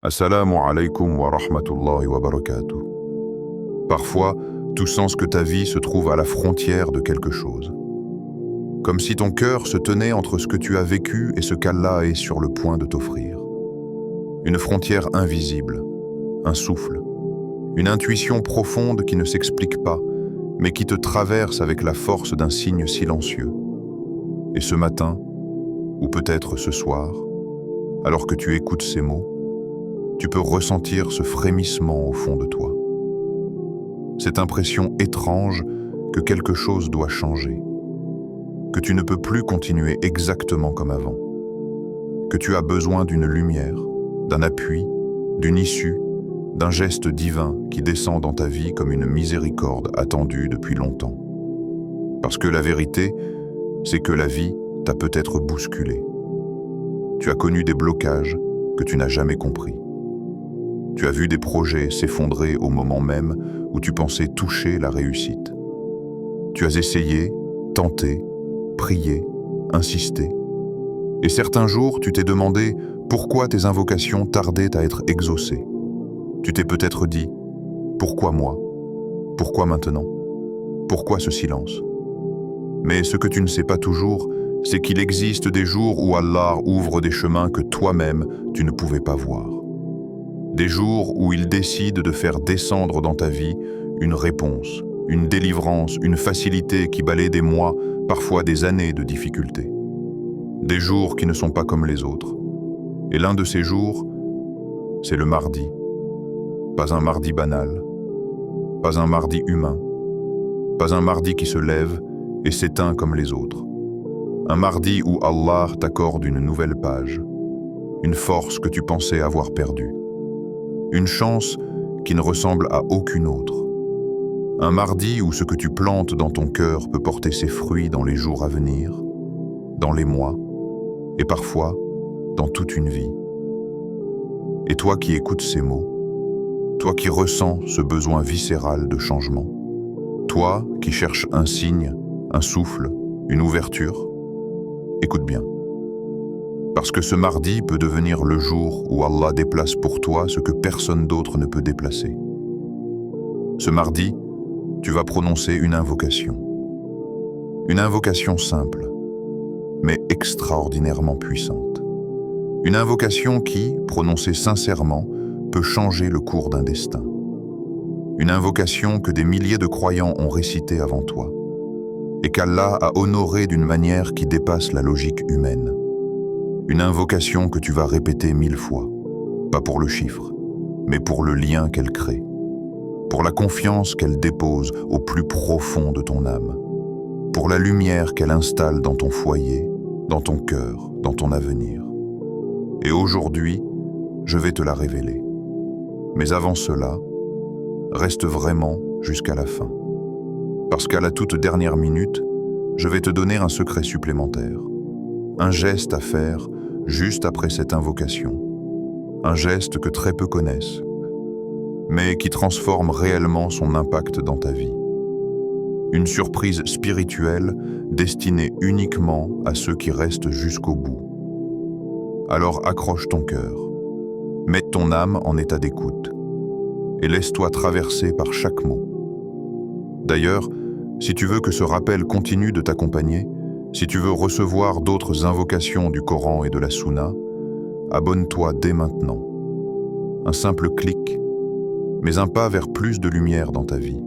Assalamu alaikum wa rahmatullahi wa barakatuh. Parfois, tu sens que ta vie se trouve à la frontière de quelque chose. Comme si ton cœur se tenait entre ce que tu as vécu et ce qu'Allah est sur le point de t'offrir. Une frontière invisible, un souffle, une intuition profonde qui ne s'explique pas, mais qui te traverse avec la force d'un signe silencieux. Et ce matin, ou peut-être ce soir, alors que tu écoutes ces mots, tu peux ressentir ce frémissement au fond de toi. Cette impression étrange que quelque chose doit changer, que tu ne peux plus continuer exactement comme avant, que tu as besoin d'une lumière, d'un appui, d'une issue, d'un geste divin qui descend dans ta vie comme une miséricorde attendue depuis longtemps. Parce que la vérité, c'est que la vie t'a peut-être bousculé. Tu as connu des blocages que tu n'as jamais compris. Tu as vu des projets s'effondrer au moment même où tu pensais toucher la réussite. Tu as essayé, tenté, prié, insisté. Et certains jours, tu t'es demandé pourquoi tes invocations tardaient à être exaucées. Tu t'es peut-être dit « Pourquoi moi ? Pourquoi maintenant ? Pourquoi ce silence ?» Mais ce que tu ne sais pas toujours, c'est qu'il existe des jours où Allah ouvre des chemins que toi-même tu ne pouvais pas voir. Des jours où il décide de faire descendre dans ta vie une réponse, une délivrance, une facilité qui balaie des mois, parfois des années de difficultés. Des jours qui ne sont pas comme les autres. Et l'un de ces jours, c'est le mardi. Pas un mardi banal, pas un mardi humain, pas un mardi qui se lève et s'éteint comme les autres. Un mardi où Allah t'accorde une nouvelle page, une force que tu pensais avoir perdue. Une chance qui ne ressemble à aucune autre. Un mardi où ce que tu plantes dans ton cœur peut porter ses fruits dans les jours à venir, dans les mois, et parfois dans toute une vie. Et toi qui écoutes ces mots, toi qui ressens ce besoin viscéral de changement, toi qui cherches un signe, un souffle, une ouverture, écoute bien. Parce que ce mardi peut devenir le jour où Allah déplace pour toi ce que personne d'autre ne peut déplacer. Ce mardi, tu vas prononcer une invocation. Une invocation simple, mais extraordinairement puissante. Une invocation qui, prononcée sincèrement, peut changer le cours d'un destin. Une invocation que des milliers de croyants ont récitée avant toi, et qu'Allah a honorée d'une manière qui dépasse la logique humaine. Une invocation que tu vas répéter 1000 fois, pas pour le chiffre, mais pour le lien qu'elle crée, pour la confiance qu'elle dépose au plus profond de ton âme, pour la lumière qu'elle installe dans ton foyer, dans ton cœur, dans ton avenir. Et aujourd'hui, je vais te la révéler. Mais avant cela, reste vraiment jusqu'à la fin. Parce qu'à la toute dernière minute, je vais te donner un secret supplémentaire. Un geste à faire juste après cette invocation. Un geste que très peu connaissent, mais qui transforme réellement son impact dans ta vie. Une surprise spirituelle destinée uniquement à ceux qui restent jusqu'au bout. Alors accroche ton cœur, mets ton âme en état d'écoute et laisse-toi traverser par chaque mot. D'ailleurs, si tu veux que ce rappel continue de t'accompagner, si tu veux recevoir d'autres invocations du Coran et de la Sunna, abonne-toi dès maintenant. Un simple clic, mais un pas vers plus de lumière dans ta vie.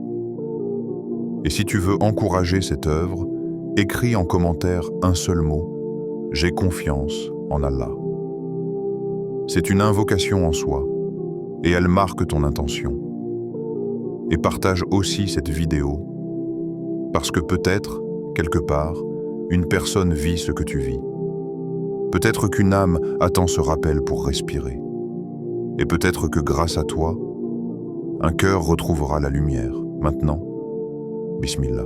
Et si tu veux encourager cette œuvre, écris en commentaire un seul mot, « J'ai confiance en Allah ». C'est une invocation en soi, et elle marque ton intention. Et partage aussi cette vidéo, parce que peut-être, quelque part, une personne vit ce que tu vis. Peut-être qu'une âme attend ce rappel pour respirer. Et peut-être que grâce à toi, un cœur retrouvera la lumière. Maintenant, Bismillah.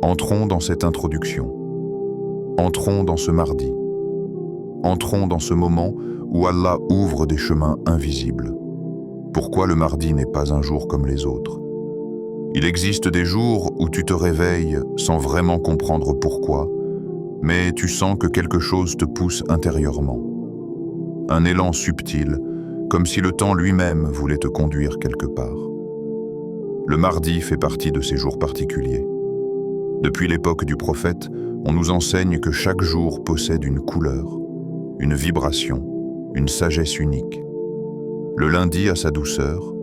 Entrons dans cette introduction. Entrons dans ce mardi. Entrons dans ce moment où Allah ouvre des chemins invisibles. Pourquoi le mardi n'est pas un jour comme les autres ? Il existe des jours où tu te réveilles sans vraiment comprendre pourquoi, mais tu sens que quelque chose te pousse intérieurement. Un élan subtil, comme si le temps lui-même voulait te conduire quelque part. Le mardi fait partie de ces jours particuliers. Depuis l'époque du prophète, on nous enseigne que chaque jour possède une couleur, une vibration, une sagesse unique. Le lundi a sa douceur,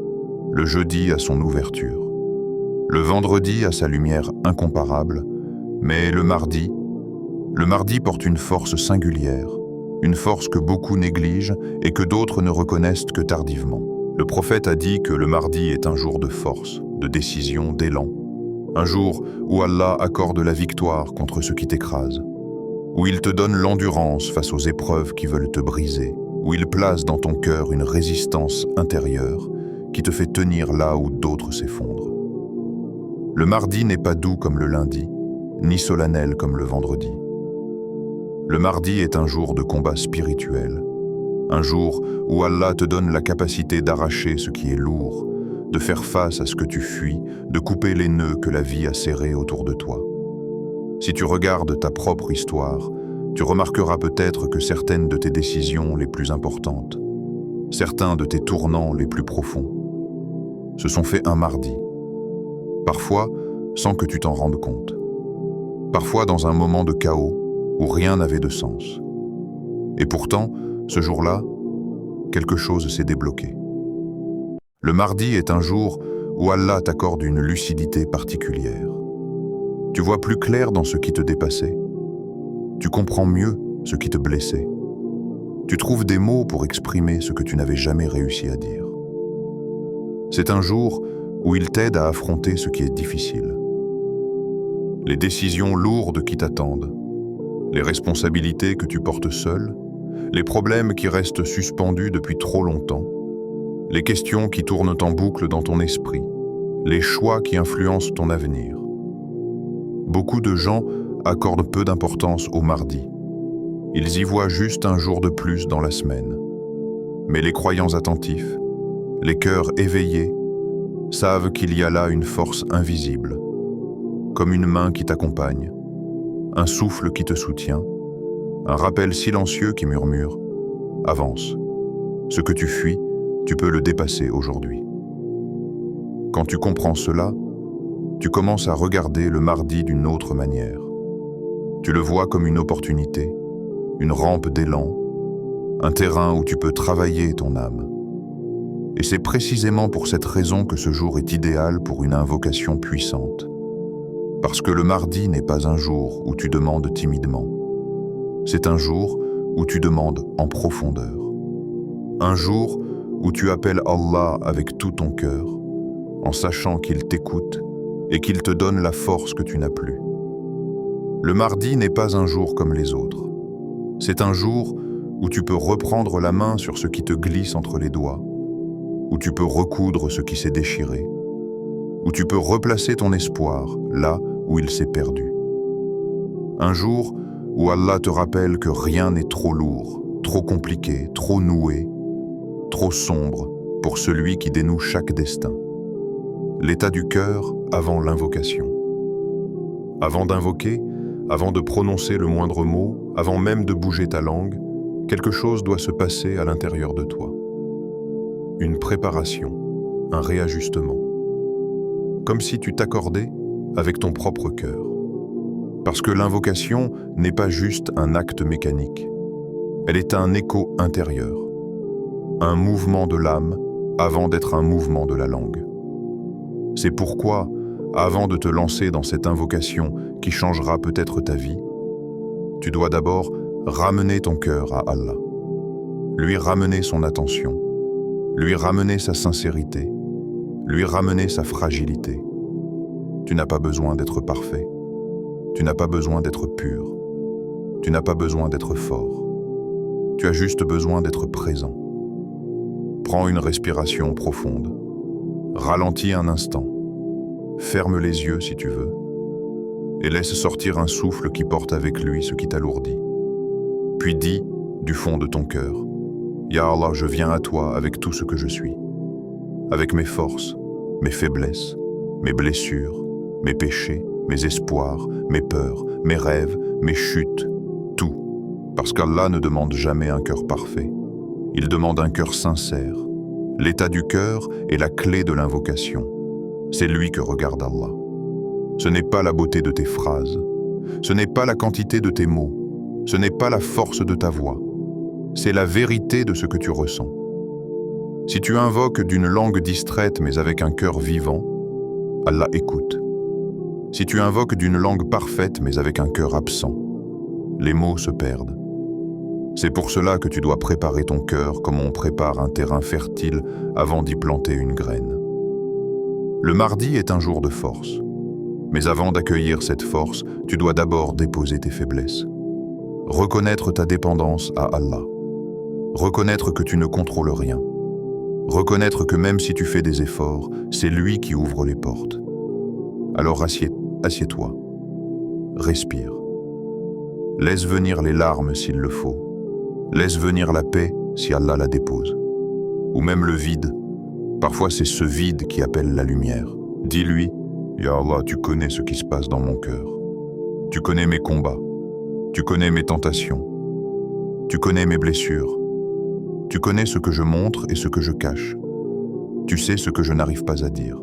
le jeudi a son ouverture, le vendredi a sa lumière incomparable, mais le mardi porte une force singulière, une force que beaucoup négligent et que d'autres ne reconnaissent que tardivement. Le prophète a dit que le mardi est un jour de force, de décision, d'élan. Un jour où Allah accorde la victoire contre ce qui t'écrase, où il te donne l'endurance face aux épreuves qui veulent te briser, où il place dans ton cœur une résistance intérieure qui te fait tenir là où d'autres s'effondrent. Le mardi n'est pas doux comme le lundi, ni solennel comme le vendredi. Le mardi est un jour de combat spirituel, un jour où Allah te donne la capacité d'arracher ce qui est lourd, de faire face à ce que tu fuis, de couper les nœuds que la vie a serrés autour de toi. Si tu regardes ta propre histoire, tu remarqueras peut-être que certaines de tes décisions les plus importantes, certains de tes tournants les plus profonds, se sont faits un mardi. Parfois, sans que tu t'en rendes compte. Parfois dans un moment de chaos où rien n'avait de sens. Et pourtant, ce jour-là, quelque chose s'est débloqué. Le mardi est un jour où Allah t'accorde une lucidité particulière. Tu vois plus clair dans ce qui te dépassait. Tu comprends mieux ce qui te blessait. Tu trouves des mots pour exprimer ce que tu n'avais jamais réussi à dire. C'est un jour où il t'aide à affronter ce qui est difficile. Les décisions lourdes qui t'attendent, les responsabilités que tu portes seul, les problèmes qui restent suspendus depuis trop longtemps, les questions qui tournent en boucle dans ton esprit, les choix qui influencent ton avenir. Beaucoup de gens accordent peu d'importance au mardi. Ils y voient juste un jour de plus dans la semaine. Mais les croyants attentifs, les cœurs éveillés, savent qu'il y a là une force invisible, comme une main qui t'accompagne, un souffle qui te soutient, un rappel silencieux qui murmure « Avance, ce que tu fuis, tu peux le dépasser aujourd'hui. » Quand tu comprends cela, tu commences à regarder le mardi d'une autre manière. Tu le vois comme une opportunité, une rampe d'élan, un terrain où tu peux travailler ton âme. Et c'est précisément pour cette raison que ce jour est idéal pour une invocation puissante. Parce que le mardi n'est pas un jour où tu demandes timidement. C'est un jour où tu demandes en profondeur. Un jour où tu appelles Allah avec tout ton cœur, en sachant qu'il t'écoute et qu'il te donne la force que tu n'as plus. Le mardi n'est pas un jour comme les autres. C'est un jour où tu peux reprendre la main sur ce qui te glisse entre les doigts, où tu peux recoudre ce qui s'est déchiré, où tu peux replacer ton espoir là où il s'est perdu. Un jour où Allah te rappelle que rien n'est trop lourd, trop compliqué, trop noué, trop sombre pour celui qui dénoue chaque destin. L'état du cœur avant l'invocation. Avant d'invoquer, avant de prononcer le moindre mot, avant même de bouger ta langue, quelque chose doit se passer à l'intérieur de toi. Une préparation, un réajustement. Comme si tu t'accordais avec ton propre cœur. Parce que l'invocation n'est pas juste un acte mécanique. Elle est un écho intérieur. Un mouvement de l'âme avant d'être un mouvement de la langue. C'est pourquoi, avant de te lancer dans cette invocation qui changera peut-être ta vie, tu dois d'abord ramener ton cœur à Allah. Lui ramener son attention. Lui ramener sa sincérité. Lui ramener sa fragilité. Tu n'as pas besoin d'être parfait. Tu n'as pas besoin d'être pur. Tu n'as pas besoin d'être fort. Tu as juste besoin d'être présent. Prends une respiration profonde. Ralentis un instant. Ferme les yeux si tu veux. Et laisse sortir un souffle qui porte avec lui ce qui t'alourdit. Puis dis, du fond de ton cœur, « Ya Allah, je viens à toi avec tout ce que je suis. Avec mes forces, mes faiblesses, mes blessures, mes péchés, mes espoirs, mes peurs, mes rêves, mes chutes, tout. Parce qu'Allah ne demande jamais un cœur parfait. Il demande un cœur sincère. L'état du cœur est la clé de l'invocation. C'est lui que regarde Allah. Ce n'est pas la beauté de tes phrases. Ce n'est pas la quantité de tes mots. Ce n'est pas la force de ta voix. C'est la vérité de ce que tu ressens. Si tu invoques d'une langue distraite mais avec un cœur vivant, Allah écoute. Si tu invoques d'une langue parfaite mais avec un cœur absent, les mots se perdent. C'est pour cela que tu dois préparer ton cœur comme on prépare un terrain fertile avant d'y planter une graine. Le mardi est un jour de force. Mais avant d'accueillir cette force, tu dois d'abord déposer tes faiblesses. Reconnaître ta dépendance à Allah. Reconnaître que tu ne contrôles rien. Reconnaître que même si tu fais des efforts, c'est lui qui ouvre les portes. Alors assieds-toi. Respire. Laisse venir les larmes s'il le faut. Laisse venir la paix si Allah la dépose. Ou même le vide. Parfois c'est ce vide qui appelle la lumière. Dis-lui, Ya Allah, tu connais ce qui se passe dans mon cœur. Tu connais mes combats. Tu connais mes tentations. Tu connais mes blessures. Tu connais ce que je montre et ce que je cache. Tu sais ce que je n'arrive pas à dire.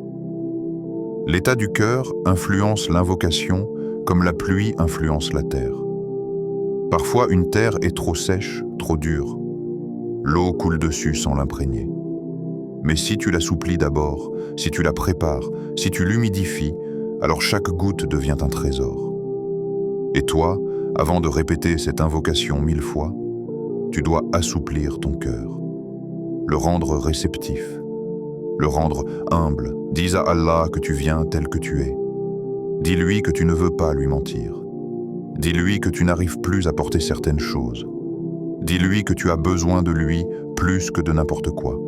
L'état du cœur influence l'invocation comme la pluie influence la terre. Parfois, une terre est trop sèche, trop dure. L'eau coule dessus sans l'imprégner. Mais si tu l'assouplis d'abord, si tu la prépares, si tu l'humidifies, alors chaque goutte devient un trésor. Et toi, avant de répéter cette invocation 1000 fois, tu dois assouplir ton cœur, le rendre réceptif, le rendre humble. Dis à Allah que tu viens tel que tu es. Dis-lui que tu ne veux pas lui mentir. Dis-lui que tu n'arrives plus à porter certaines choses. Dis-lui que tu as besoin de lui plus que de n'importe quoi.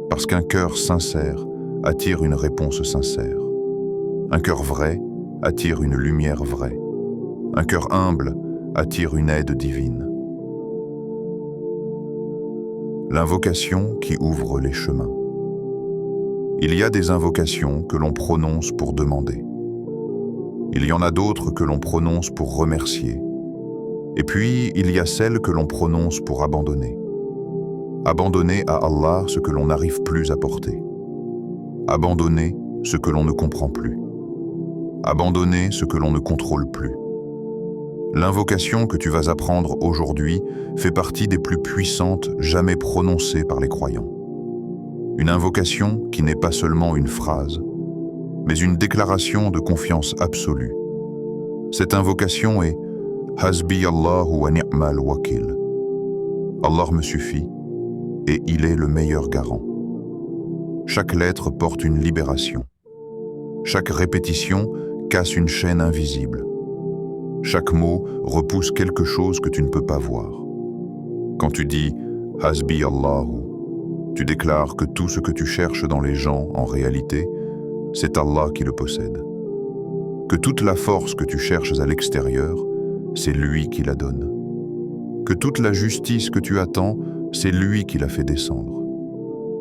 Parce qu'un cœur sincère attire une réponse sincère. Un cœur vrai attire une lumière vraie. Un cœur humble attire une aide divine. L'invocation qui ouvre les chemins. Il y a des invocations que l'on prononce pour demander. Il y en a d'autres que l'on prononce pour remercier. Et puis, il y a celles que l'on prononce pour abandonner. Abandonner à Allah ce que l'on n'arrive plus à porter. Abandonner ce que l'on ne comprend plus. Abandonner ce que l'on ne contrôle plus. L'invocation que tu vas apprendre aujourd'hui fait partie des plus puissantes jamais prononcées par les croyants. Une invocation qui n'est pas seulement une phrase, mais une déclaration de confiance absolue. Cette invocation est « Hasbi Allahu wa ni'mal wakil ». Allah me suffit et il est le meilleur garant. Chaque lettre porte une libération. Chaque répétition casse une chaîne invisible. Chaque mot repousse quelque chose que tu ne peux pas voir. Quand tu dis « Hasbi Allahu », tu déclares que tout ce que tu cherches dans les gens, en réalité, c'est Allah qui le possède. Que toute la force que tu cherches à l'extérieur, c'est lui qui la donne. Que toute la justice que tu attends, c'est lui qui la fait descendre.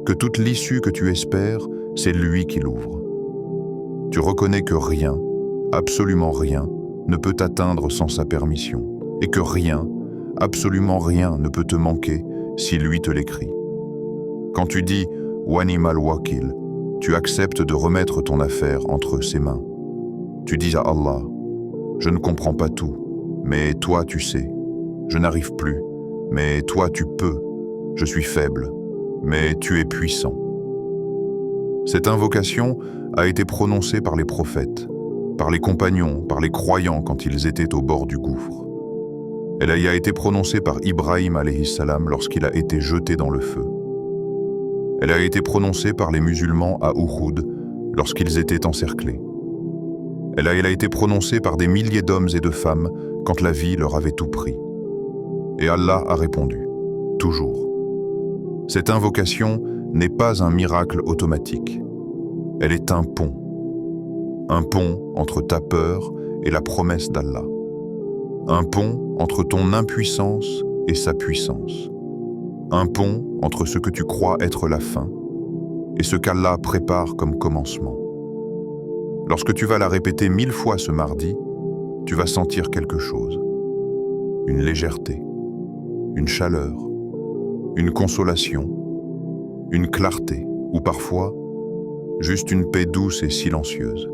Que toute l'issue que tu espères, c'est lui qui l'ouvre. Tu reconnais que rien, absolument rien, ne peut t'atteindre sans sa permission, et que rien, absolument rien ne peut te manquer si lui te l'écrit. Quand tu dis « Wanimal wakil », tu acceptes de remettre ton affaire entre ses mains. Tu dis à Allah « Je ne comprends pas tout, mais toi tu sais. Je n'arrive plus, mais toi tu peux. Je suis faible, mais tu es puissant. » Cette invocation a été prononcée par les prophètes, par les compagnons, par les croyants quand ils étaient au bord du gouffre. Elle a été prononcée par Ibrahim alayhi salam lorsqu'il a été jeté dans le feu. Elle a été prononcée par les musulmans à Uhud lorsqu'ils étaient encerclés. Elle a été prononcée par des milliers d'hommes et de femmes quand la vie leur avait tout pris. Et Allah a répondu, toujours. Cette invocation n'est pas un miracle automatique. Elle est un pont. Un pont entre ta peur et la promesse d'Allah. Un pont entre ton impuissance et sa puissance. Un pont entre ce que tu crois être la fin et ce qu'Allah prépare comme commencement. Lorsque tu vas la répéter 1000 fois ce mardi, tu vas sentir quelque chose. Une légèreté, une chaleur, une consolation, une clarté, ou parfois, juste une paix douce et silencieuse.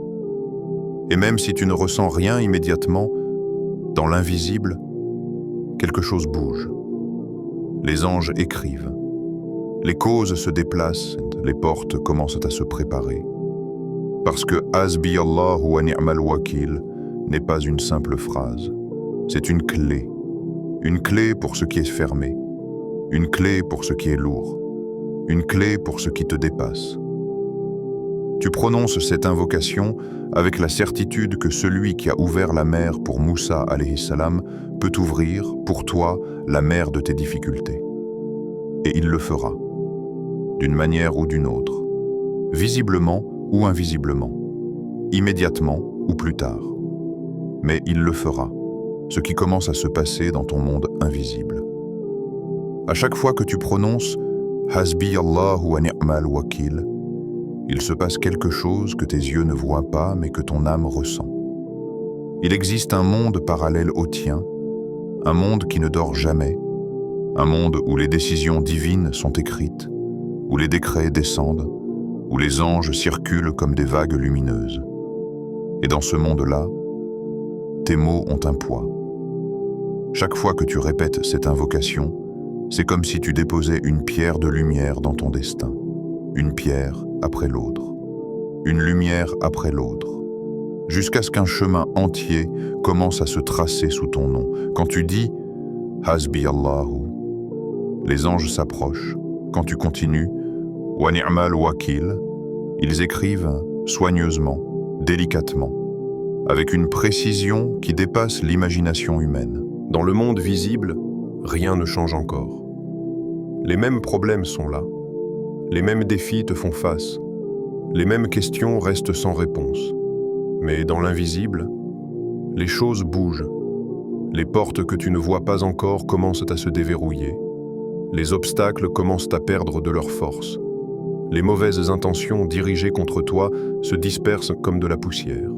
Et même si tu ne ressens rien immédiatement, dans l'invisible, quelque chose bouge. Les anges écrivent. Les causes se déplacent, les portes commencent à se préparer. Parce que Hasbi Allahu wa ni'mal wakil n'est pas une simple phrase. C'est une clé. Une clé pour ce qui est fermé. Une clé pour ce qui est lourd. Une clé pour ce qui te dépasse. Tu prononces cette invocation avec la certitude que celui qui a ouvert la mer pour Moussa alayhi salam peut ouvrir, pour toi, la mer de tes difficultés. Et il le fera, d'une manière ou d'une autre, visiblement ou invisiblement, immédiatement ou plus tard. Mais il le fera, ce qui commence à se passer dans ton monde invisible. À chaque fois que tu prononces « Hasbi Allahu wa ni'mal wakil », il se passe quelque chose que tes yeux ne voient pas, mais que ton âme ressent. Il existe un monde parallèle au tien, un monde qui ne dort jamais, un monde où les décisions divines sont écrites, où les décrets descendent, où les anges circulent comme des vagues lumineuses. Et dans ce monde-là, tes mots ont un poids. Chaque fois que tu répètes cette invocation, c'est comme si tu déposais une pierre de lumière dans ton destin. Une pierre après l'autre, une lumière après l'autre, jusqu'à ce qu'un chemin entier commence à se tracer sous ton nom. Quand tu dis « Hasbi Allahu », les anges s'approchent. Quand tu continues « Wa ni'mal wakil », ils écrivent soigneusement, délicatement, avec une précision qui dépasse l'imagination humaine. Dans le monde visible, rien ne change encore. Les mêmes problèmes sont là. Les mêmes défis te font face, les mêmes questions restent sans réponse. Mais dans l'invisible, les choses bougent. Les portes que tu ne vois pas encore commencent à se déverrouiller. Les obstacles commencent à perdre de leur force. Les mauvaises intentions dirigées contre toi se dispersent comme de la poussière.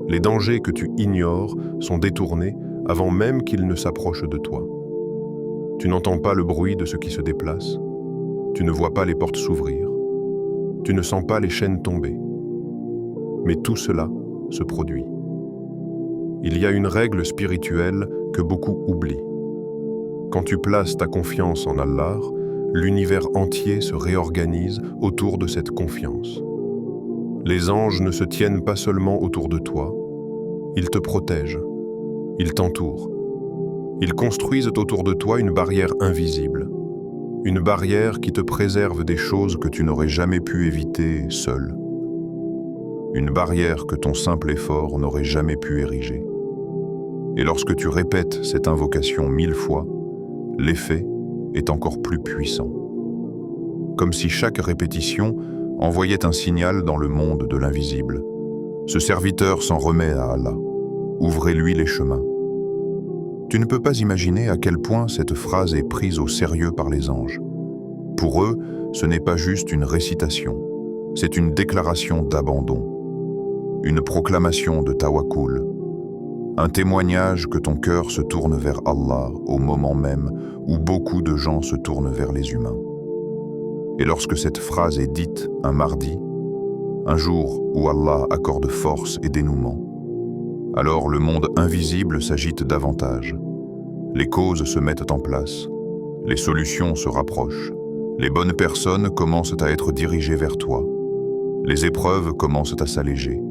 Les dangers que tu ignores sont détournés avant même qu'ils ne s'approchent de toi. Tu n'entends pas le bruit de ce qui se déplace. Tu ne vois pas les portes s'ouvrir. Tu ne sens pas les chaînes tomber. Mais tout cela se produit. Il y a une règle spirituelle que beaucoup oublient. Quand tu places ta confiance en Allah, l'univers entier se réorganise autour de cette confiance. Les anges ne se tiennent pas seulement autour de toi, ils te protègent, ils t'entourent. Ils construisent autour de toi une barrière invisible. Une barrière qui te préserve des choses que tu n'aurais jamais pu éviter seul. Une barrière que ton simple effort n'aurait jamais pu ériger. Et lorsque tu répètes cette invocation 1000 fois, l'effet est encore plus puissant. Comme si chaque répétition envoyait un signal dans le monde de l'invisible. Ce serviteur s'en remet à Allah. Ouvrez-lui les chemins. Tu ne peux pas imaginer à quel point cette phrase est prise au sérieux par les anges. Pour eux, ce n'est pas juste une récitation, c'est une déclaration d'abandon, une proclamation de tawakkul, un témoignage que ton cœur se tourne vers Allah au moment même où beaucoup de gens se tournent vers les humains. Et lorsque cette phrase est dite un mardi, un jour où Allah accorde force et dénouement, alors le monde invisible s'agite davantage. Les causes se mettent en place, les solutions se rapprochent, les bonnes personnes commencent à être dirigées vers toi, les épreuves commencent à s'alléger,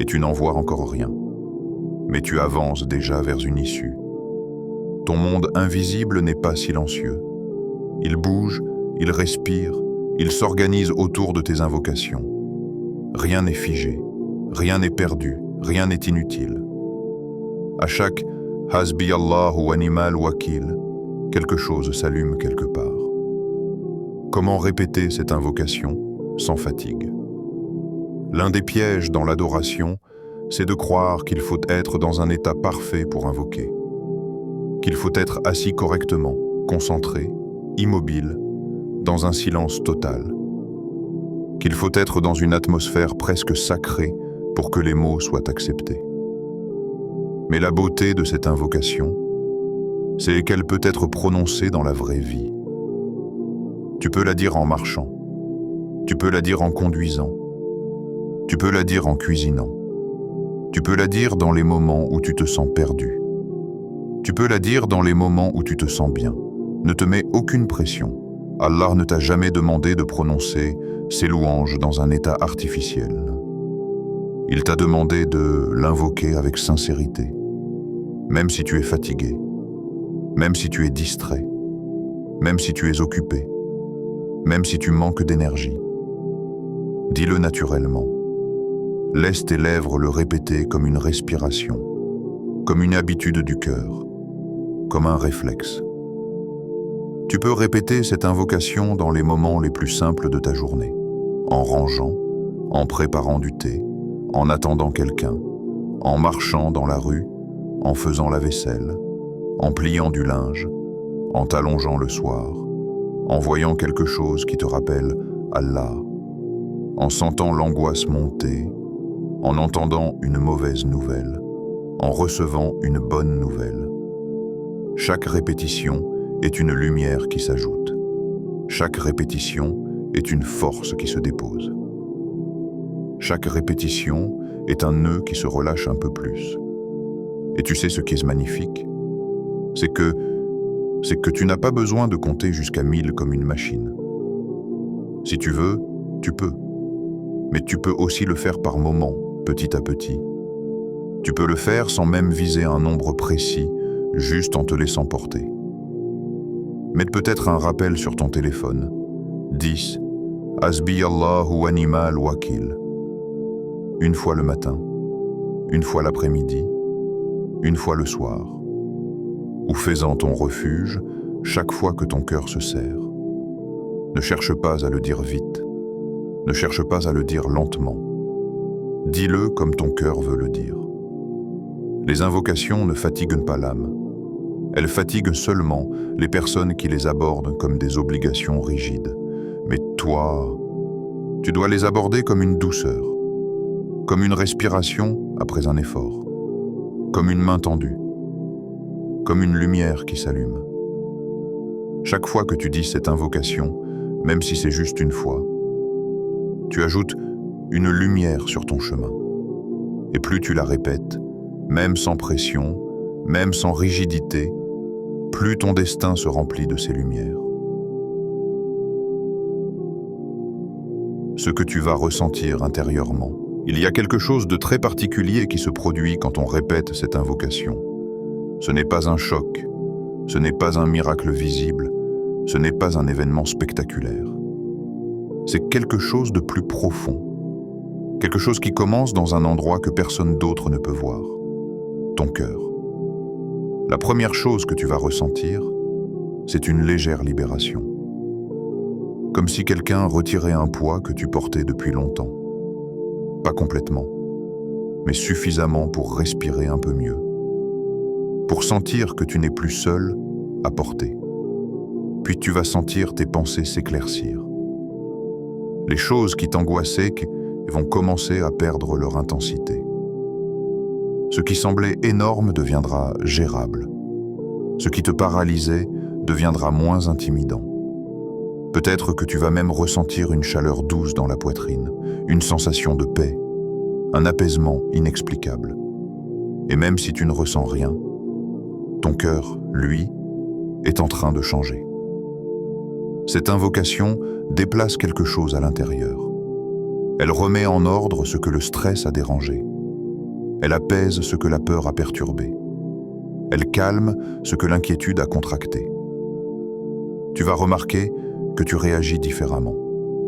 et tu n'en vois encore rien. Mais tu avances déjà vers une issue. Ton monde invisible n'est pas silencieux. Il bouge, il respire, il s'organise autour de tes invocations. Rien n'est figé, rien n'est perdu, rien n'est inutile. À chaque « Hasbi Allahu wa ni'mal wakil », quelque chose s'allume quelque part. Comment répéter cette invocation sans fatigue? L'un des pièges dans l'adoration, c'est de croire qu'il faut être dans un état parfait pour invoquer. Qu'il faut être assis correctement, concentré, immobile, dans un silence total. Qu'il faut être dans une atmosphère presque sacrée pour que les mots soient acceptés. Mais la beauté de cette invocation, c'est qu'elle peut être prononcée dans la vraie vie. Tu peux la dire en marchant. Tu peux la dire en conduisant. Tu peux la dire en cuisinant. Tu peux la dire dans les moments où tu te sens perdu. Tu peux la dire dans les moments où tu te sens bien. Ne te mets aucune pression. Allah ne t'a jamais demandé de prononcer ses louanges dans un état artificiel. Il t'a demandé de l'invoquer avec sincérité, même si tu es fatigué, même si tu es distrait, même si tu es occupé, même si tu manques d'énergie. Dis-le naturellement. Laisse tes lèvres le répéter comme une respiration, comme une habitude du cœur, comme un réflexe. Tu peux répéter cette invocation dans les moments les plus simples de ta journée, en rangeant, en préparant du thé, en attendant quelqu'un, en marchant dans la rue, en faisant la vaisselle, en pliant du linge, en t'allongeant le soir, en voyant quelque chose qui te rappelle Allah, en sentant l'angoisse monter, en entendant une mauvaise nouvelle, en recevant une bonne nouvelle. Chaque répétition est une lumière qui s'ajoute. Chaque répétition est une force qui se dépose. Chaque répétition est un nœud qui se relâche un peu plus. Et tu sais ce qui est magnifique? C'est que tu n'as pas besoin de compter jusqu'à 1000 comme une machine. Si tu veux, tu peux. Mais tu peux aussi le faire par moments, petit à petit. Tu peux le faire sans même viser un nombre précis, juste en te laissant porter. Mets peut-être un rappel sur ton téléphone. 10. Hasbi Allahu wa ni'mal wakil. Une fois le matin, une fois l'après-midi, une fois le soir. Ou fais-en ton refuge chaque fois que ton cœur se serre. Ne cherche pas à le dire vite. Ne cherche pas à le dire lentement. Dis-le comme ton cœur veut le dire. Les invocations ne fatiguent pas l'âme. Elles fatiguent seulement les personnes qui les abordent comme des obligations rigides. Mais toi, tu dois les aborder comme une douceur, comme une respiration après un effort, comme une main tendue, comme une lumière qui s'allume. Chaque fois que tu dis cette invocation, même si c'est juste une fois, tu ajoutes une lumière sur ton chemin. Et plus tu la répètes, même sans pression, même sans rigidité, plus ton destin se remplit de ces lumières. Ce que tu vas ressentir intérieurement. Il y a quelque chose de très particulier qui se produit quand on répète cette invocation. Ce n'est pas un choc, ce n'est pas un miracle visible, ce n'est pas un événement spectaculaire. C'est quelque chose de plus profond, quelque chose qui commence dans un endroit que personne d'autre ne peut voir, ton cœur. La première chose que tu vas ressentir, c'est une légère libération. Comme si quelqu'un retirait un poids que tu portais depuis longtemps. Pas complètement, mais suffisamment pour respirer un peu mieux. Pour sentir que tu n'es plus seul à porter. Puis tu vas sentir tes pensées s'éclaircir. Les choses qui t'angoissaient vont commencer à perdre leur intensité. Ce qui semblait énorme deviendra gérable. Ce qui te paralysait deviendra moins intimidant. Peut-être que tu vas même ressentir une chaleur douce dans la poitrine, une sensation de paix, un apaisement inexplicable. Et même si tu ne ressens rien, ton cœur, lui, est en train de changer. Cette invocation déplace quelque chose à l'intérieur. Elle remet en ordre ce que le stress a dérangé. Elle apaise ce que la peur a perturbé. Elle calme ce que l'inquiétude a contracté. Tu vas remarquer que tu réagis différemment,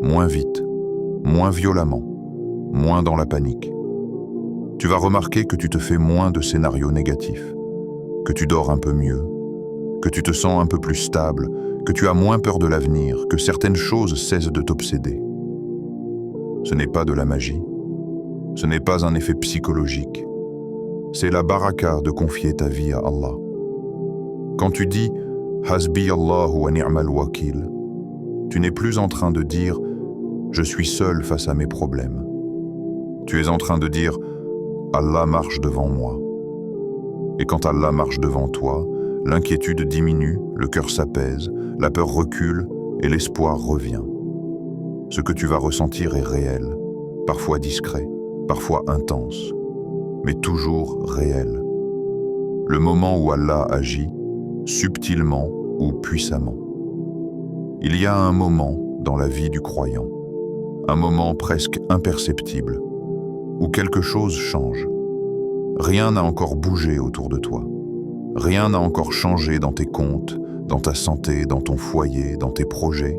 moins vite, moins violemment, moins dans la panique. Tu vas remarquer que tu te fais moins de scénarios négatifs, que tu dors un peu mieux, que tu te sens un peu plus stable, que tu as moins peur de l'avenir, que certaines choses cessent de t'obséder. Ce n'est pas de la magie, ce n'est pas un effet psychologique, c'est la baraka de confier ta vie à Allah. Quand tu dis « Hasbi Allahu wa ni'mal wakil », tu n'es plus en train de dire « Je suis seul face à mes problèmes ». Tu es en train de dire « Allah marche devant moi ». Et quand Allah marche devant toi, l'inquiétude diminue, le cœur s'apaise, la peur recule et l'espoir revient. Ce que tu vas ressentir est réel, parfois discret, parfois intense, mais toujours réel. Le moment où Allah agit, subtilement ou puissamment. Il y a un moment dans la vie du croyant, un moment presque imperceptible, où quelque chose change. Rien n'a encore bougé autour de toi. Rien n'a encore changé dans tes comptes, dans ta santé, dans ton foyer, dans tes projets.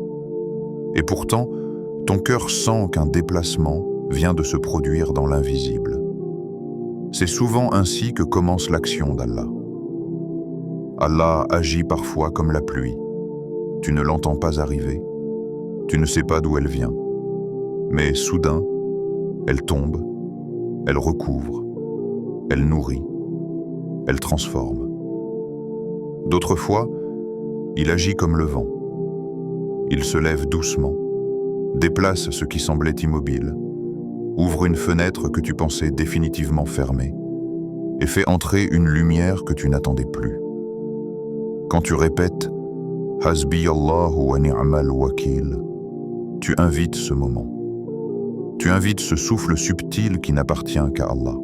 Et pourtant, ton cœur sent qu'un déplacement vient de se produire dans l'invisible. C'est souvent ainsi que commence l'action d'Allah. Allah agit parfois comme la pluie. Tu ne l'entends pas arriver. Tu ne sais pas d'où elle vient. Mais soudain, elle tombe, elle recouvre, elle nourrit, elle transforme. D'autres fois, il agit comme le vent. Il se lève doucement, déplace ce qui semblait immobile, ouvre une fenêtre que tu pensais définitivement fermée et fait entrer une lumière que tu n'attendais plus. Quand tu répètes « Hasbi Allahu wa ni'mal wakil », tu invites ce moment. Tu invites ce souffle subtil qui n'appartient qu'à Allah.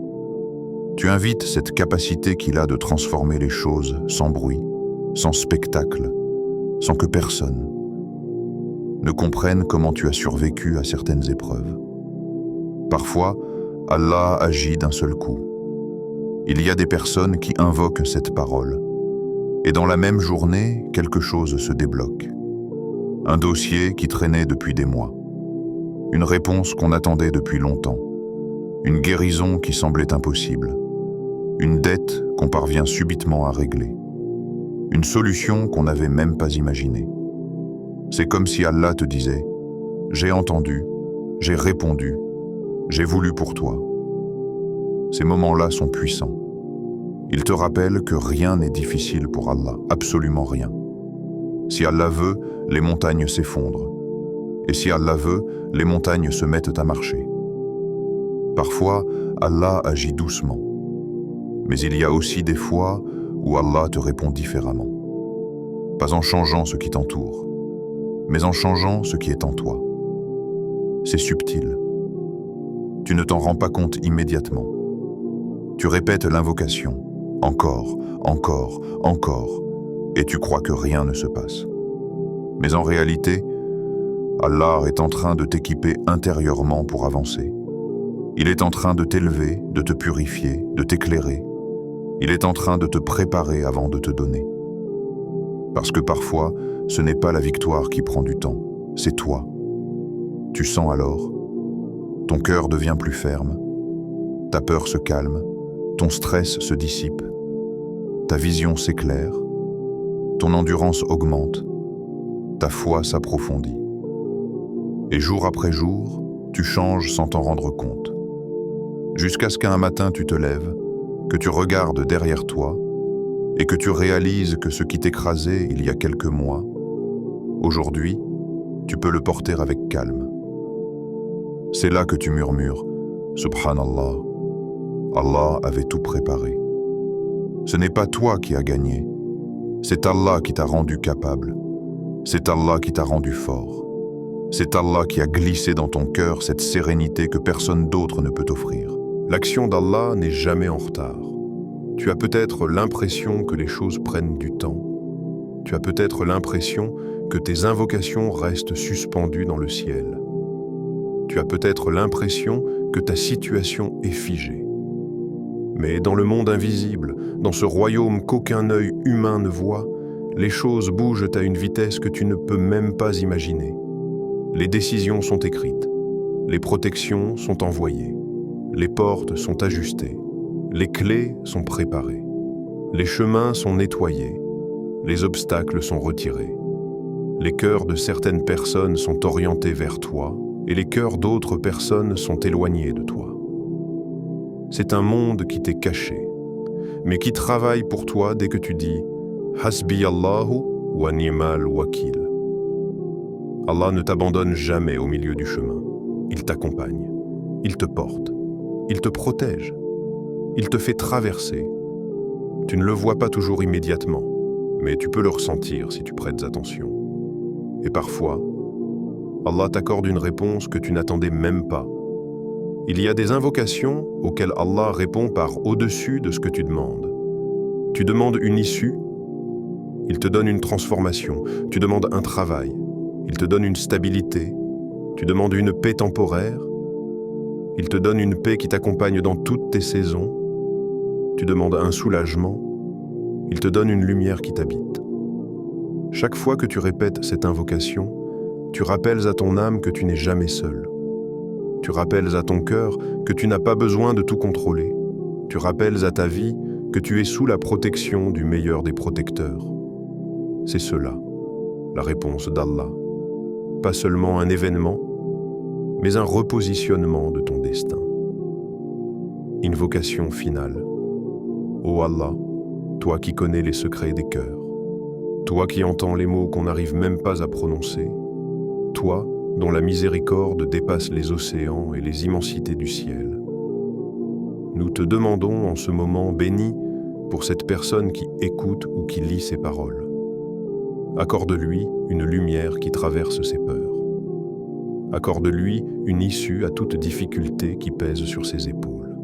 Tu invites cette capacité qu'il a de transformer les choses sans bruit, sans spectacle, sans que personne ne comprenne comment tu as survécu à certaines épreuves. Parfois, Allah agit d'un seul coup. Il y a des personnes qui invoquent cette parole, et dans la même journée, quelque chose se débloque. Un dossier qui traînait depuis des mois, une réponse qu'on attendait depuis longtemps, une guérison qui semblait impossible, une dette qu'on parvient subitement à régler, une solution qu'on n'avait même pas imaginée. C'est comme si Allah te disait « J'ai entendu, j'ai répondu, j'ai voulu pour toi ». Ces moments-là sont puissants. Ils te rappellent que rien n'est difficile pour Allah, absolument rien. Si Allah veut, les montagnes s'effondrent. Et si Allah veut, les montagnes se mettent à marcher. Parfois, Allah agit doucement. Mais il y a aussi des fois où Allah te répond différemment. Pas en changeant ce qui t'entoure, mais en changeant ce qui est en toi. C'est subtil. Tu ne t'en rends pas compte immédiatement. Tu répètes l'invocation, encore, encore, encore, et tu crois que rien ne se passe. Mais en réalité, Allah est en train de t'équiper intérieurement pour avancer. Il est en train de t'élever, de te purifier, de t'éclairer. Il est en train de te préparer avant de te donner. Parce que parfois, ce n'est pas la victoire qui prend du temps, c'est toi. Tu sens alors, ton cœur devient plus ferme, ta peur se calme, ton stress se dissipe, ta vision s'éclaire, ton endurance augmente, ta foi s'approfondit. Et jour après jour, tu changes sans t'en rendre compte. Jusqu'à ce qu'un matin tu te lèves, que tu regardes derrière toi et que tu réalises que ce qui t'écrasait il y a quelques mois, aujourd'hui, tu peux le porter avec calme. C'est là que tu murmures « Subhanallah ». Allah avait tout préparé. Ce n'est pas toi qui as gagné, c'est Allah qui t'a rendu capable, c'est Allah qui t'a rendu fort, c'est Allah qui a glissé dans ton cœur cette sérénité que personne d'autre ne peut t'offrir. L'action d'Allah n'est jamais en retard. Tu as peut-être l'impression que les choses prennent du temps. Tu as peut-être l'impression que tes invocations restent suspendues dans le ciel. Tu as peut-être l'impression que ta situation est figée. Mais dans le monde invisible, dans ce royaume qu'aucun œil humain ne voit, les choses bougent à une vitesse que tu ne peux même pas imaginer. Les décisions sont écrites, les protections sont envoyées, les portes sont ajustées, les clés sont préparées, les chemins sont nettoyés, les obstacles sont retirés. Les cœurs de certaines personnes sont orientés vers toi et les cœurs d'autres personnes sont éloignés de toi. C'est un monde qui t'est caché, mais qui travaille pour toi dès que tu dis « Hasbi Allahu wa ni'mal wakil ». Allah ne t'abandonne jamais au milieu du chemin. Il t'accompagne, il te porte, il te protège, il te fait traverser. Tu ne le vois pas toujours immédiatement, mais tu peux le ressentir si tu prêtes attention. Et parfois, Allah t'accorde une réponse que tu n'attendais même pas. Il y a des invocations auxquelles Allah répond par au-dessus de ce que tu demandes. Tu demandes une issue, il te donne une transformation. Tu demandes un travail, il te donne une stabilité. Tu demandes une paix temporaire, il te donne une paix qui t'accompagne dans toutes tes saisons. Tu demandes un soulagement, il te donne une lumière qui t'habite. Chaque fois que tu répètes cette invocation, tu rappelles à ton âme que tu n'es jamais seul. Tu rappelles à ton cœur que tu n'as pas besoin de tout contrôler. Tu rappelles à ta vie que tu es sous la protection du meilleur des protecteurs. C'est cela, la réponse d'Allah. Pas seulement un événement, mais un repositionnement de ton destin. Invocation finale. Ô Allah, toi qui connais les secrets des cœurs, toi qui entends les mots qu'on n'arrive même pas à prononcer, toi dont la miséricorde dépasse les océans et les immensités du ciel. Nous te demandons en ce moment béni pour cette personne qui écoute ou qui lit ces paroles. Accorde-lui une lumière qui traverse ses peurs. Accorde-lui une issue à toute difficulté qui pèse sur ses épaules.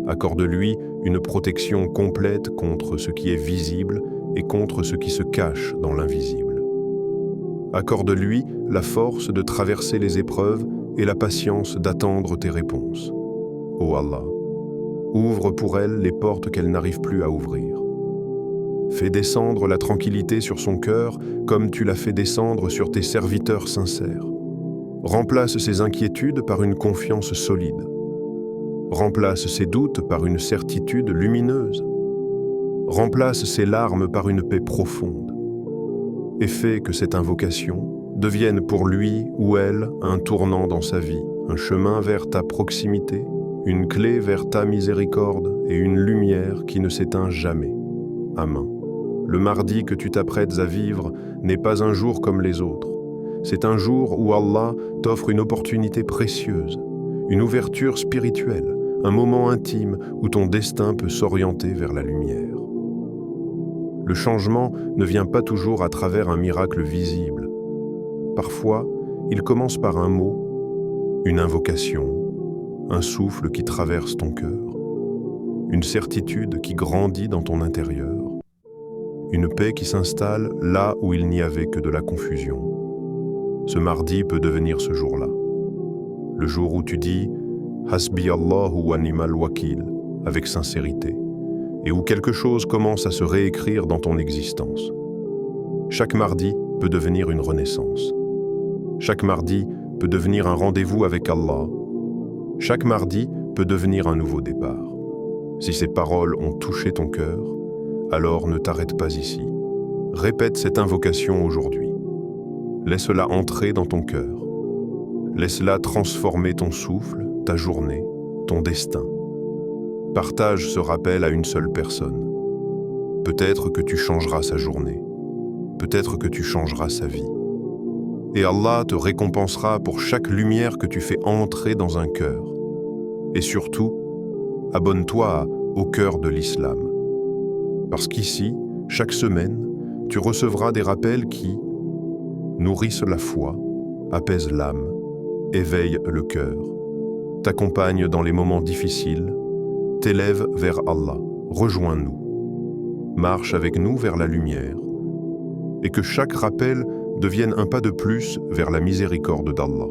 Accorde-lui une protection complète contre ce qui est visible et contre ce qui se cache dans l'invisible. Accorde-lui la force de traverser les épreuves et la patience d'attendre tes réponses. Ô Allah, ouvre pour elle les portes qu'elle n'arrive plus à ouvrir. Fais descendre la tranquillité sur son cœur comme tu l'as fait descendre sur tes serviteurs sincères. Remplace ses inquiétudes par une confiance solide. Remplace ses doutes par une certitude lumineuse. Remplace ses larmes par une paix profonde. Et fais que cette invocation devienne pour lui ou elle un tournant dans sa vie, un chemin vers ta proximité, une clé vers ta miséricorde et une lumière qui ne s'éteint jamais. Amen. Le mardi que tu t'apprêtes à vivre n'est pas un jour comme les autres. C'est un jour où Allah t'offre une opportunité précieuse, une ouverture spirituelle, un moment intime où ton destin peut s'orienter vers la lumière. Le changement ne vient pas toujours à travers un miracle visible. Parfois, il commence par un mot, une invocation, un souffle qui traverse ton cœur, une certitude qui grandit dans ton intérieur, une paix qui s'installe là où il n'y avait que de la confusion. Ce mardi peut devenir ce jour-là. Le jour où tu dis « Hasbi Allahu wa ni'mal wakil » avec sincérité, et où quelque chose commence à se réécrire dans ton existence. Chaque mardi peut devenir une renaissance. Chaque mardi peut devenir un rendez-vous avec Allah. Chaque mardi peut devenir un nouveau départ. Si ces paroles ont touché ton cœur, alors ne t'arrête pas ici. Répète cette invocation aujourd'hui. Laisse-la entrer dans ton cœur. Laisse-la transformer ton souffle, ta journée, ton destin. Partage ce rappel à une seule personne. Peut-être que tu changeras sa journée. Peut-être que tu changeras sa vie. Et Allah te récompensera pour chaque lumière que tu fais entrer dans un cœur. Et surtout, abonne-toi au cœur de l'islam. Parce qu'ici, chaque semaine, tu recevras des rappels qui nourrissent la foi, apaisent l'âme, éveillent le cœur, t'accompagnent dans les moments difficiles, t'élèvent vers Allah. Rejoins-nous. Marche avec nous vers la lumière. Et que chaque rappel devienne un pas de plus vers la miséricorde d'Allah.